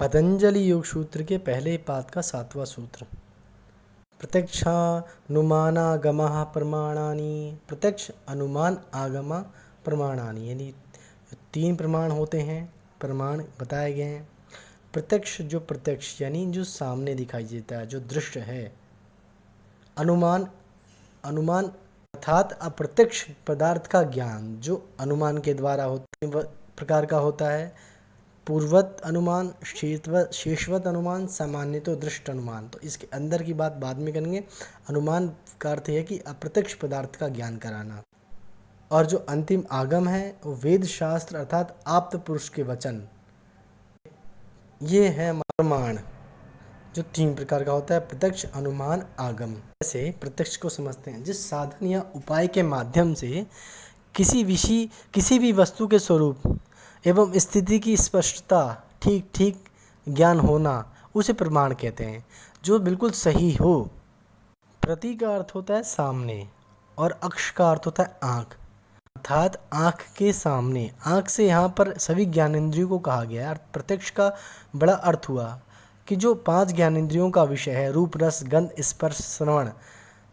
पतंजलि योग सूत्र के पहले पाद का 7वां सूत्र। प्रत्यक्षानुमानागमः प्रमाणानि। प्रत्यक्ष अनुमान आगम प्रमाणानि, यानी 3 प्रमाण होते हैं, प्रमाण बताए गए हैं। प्रत्यक्ष जो प्रत्यक्ष यानी जो सामने दिखाई देता है, जो दृश्य है। अनुमान अर्थात अप्रत्यक्ष पदार्थ का ज्ञान जो अनुमान के द्वारा प्रकार का होता है। पूर्वत अनुमान, शेषवत अनुमान, सामान्य तो दृष्ट अनुमान। तो इसके अंदर की बात बाद में करेंगे। अनुमान का अर्थ है कि अप्रत्यक्ष पदार्थ का ज्ञान कराना। और जो अंतिम आगम है वो वेद शास्त्र अर्थात आप्त पुरुष के वचन, ये है प्रमाण, जो 3 प्रकार का होता है। प्रत्यक्ष, अनुमान, आगम। जैसे प्रत्यक्ष को समझते हैं जिस साधन या उपाय के माध्यम से किसी भी वस्तु के स्वरूप एवं स्थिति की स्पष्टता ठीक ज्ञान होना, उसे प्रमाण कहते हैं, जो बिल्कुल सही हो। प्रति का अर्थ होता है सामने और अक्ष का अर्थ होता है आँख, अर्थात आँख के सामने। आँख से यहाँ पर सभी ज्ञानेंद्रियों को कहा गया है। प्रत्यक्ष का बड़ा अर्थ हुआ कि जो 5 ज्ञानेंद्रियों का विषय है, रूप, रस, गंध, स्पर्श, श्रवण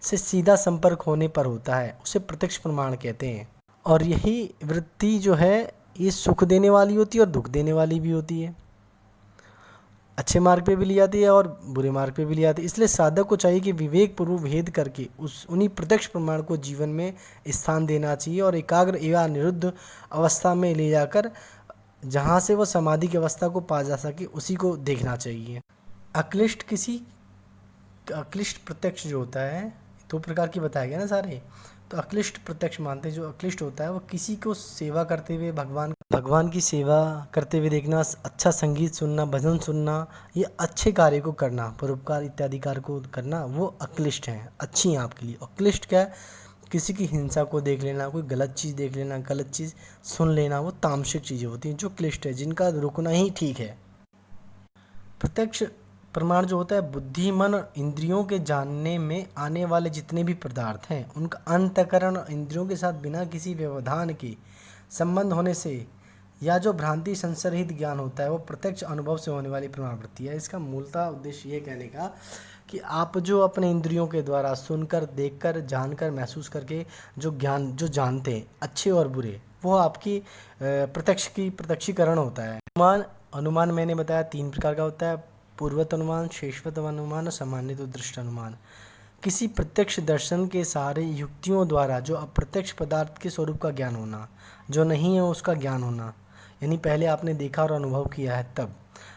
से सीधा संपर्क होने पर होता है, उसे प्रत्यक्ष प्रमाण कहते हैं। और यही वृत्ति जो है ये सुख देने वाली होती है और दुख देने वाली भी होती है। अच्छे मार्ग पे भी ले जाती है और बुरे मार्ग पे भी ले जाती है। इसलिए साधक को चाहिए कि विवेक पूर्वक भेद करके उन्हीं प्रत्यक्ष प्रमाण को जीवन में स्थान देना चाहिए और एकाग्र एवं निरुद्ध अवस्था में ले जाकर जहाँ से वो समाधि की अवस्था को पा जा सके उसी को देखना चाहिए। अक्लिष्ट प्रत्यक्ष जो होता है 2 प्रकार की बताया गया ना सारे। तो अक्लिष्ट प्रत्यक्ष मानते हैं, जो अक्लिष्ट होता है वो किसी को सेवा करते हुए, भगवान की सेवा करते हुए देखना, अच्छा संगीत सुनना, भजन सुनना, ये अच्छे कार्य को करना, परोपकार इत्यादि कार्य को करना, वो अक्लिष्ट हैं, अच्छी हैं आपके लिए। अक्लिष्ट क्या है? किसी की हिंसा को देख लेना, कोई गलत चीज़ देख लेना, गलत चीज़ सुन लेना, वो तामसिक चीज़ें होती हैं जो क्लिष्ट है, जिनका रुकना ही ठीक है। प्रत्यक्ष प्रमाण जो होता है बुद्धि, मन और इंद्रियों के जानने में आने वाले जितने भी पदार्थ हैं, उनका अंतःकरण और इंद्रियों के साथ बिना किसी व्यवधान के संबंध होने से, या जो भ्रांति संसरहित ज्ञान होता है, वो प्रत्यक्ष अनुभव से होने वाली प्रमाण वृत्ति है। इसका मूलतः उद्देश्य ये कहने का कि आप जो अपने इंद्रियों के द्वारा सुनकर, देखकर, जानकर, महसूस करके जो ज्ञान जो जानते हैं, अच्छे और बुरे, वो आपकी प्रत्यक्षीकरण होता है। अनुमान मैंने बताया 3 प्रकार का होता है। पूर्वत अनुमान, शेषवत अनुमान और सामान्य तो दृष्ट अनुमान। किसी प्रत्यक्ष दर्शन के सहारे युक्तियों द्वारा जो अप्रत्यक्ष पदार्थ के स्वरूप का ज्ञान होना, जो नहीं है उसका ज्ञान होना, यानी पहले आपने देखा और अनुभव किया है तब,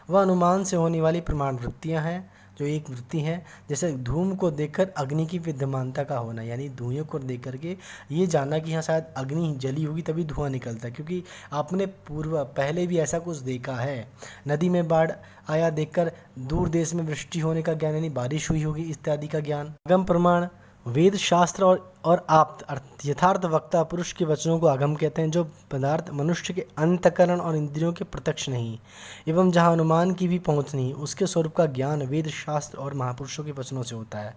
वह अनुमान से होने वाली प्रमाण वृत्तियाँ हैं। जो एक वृत्ति है, जैसे धूम को देखकर अग्नि की विद्यमानता का होना, यानी धुएं को देख करके ये जानना कि हाँ शायद अग्नि जली होगी तभी धुआं निकलता है, क्योंकि आपने पहले भी ऐसा कुछ देखा है। नदी में बाढ़ आया देखकर दूर देश में वृष्टि होने का ज्ञान, यानी बारिश हुई होगी इत्यादि का ज्ञान। आगम प्रमाण वेद शास्त्र और आप्त यथार्थ वक्ता पुरुष के वचनों को आगम कहते हैं, जो पदार्थ मनुष्य के अंतःकरण और इंद्रियों के प्रत्यक्ष नहीं एवं जहाँ अनुमान की भी पहुँच नहीं, उसके स्वरूप का ज्ञान वेद शास्त्र और महापुरुषों के वचनों से होता है।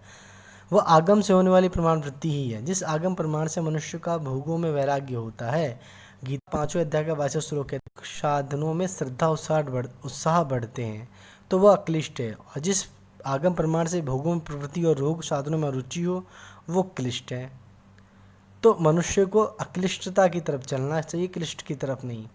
वह आगम से होने वाली प्रमाण वृत्ति ही है। जिस आगम प्रमाण से मनुष्य का भोगों में वैराग्य होता है, गीता 5वें अध्याय का 22वां श्लोक है, साधनों में श्रद्धा उत्साह बढ़ते हैं, तो वह अक्लिष्ट है। और जिस आगम प्रमाण से भोगों में प्रवृत्ति और रोग साधनों में रुचि हो, वो क्लिष्ट है। तो मनुष्य को अक्लिष्टता की तरफ चलना चाहिए, क्लिष्ट की तरफ नहीं।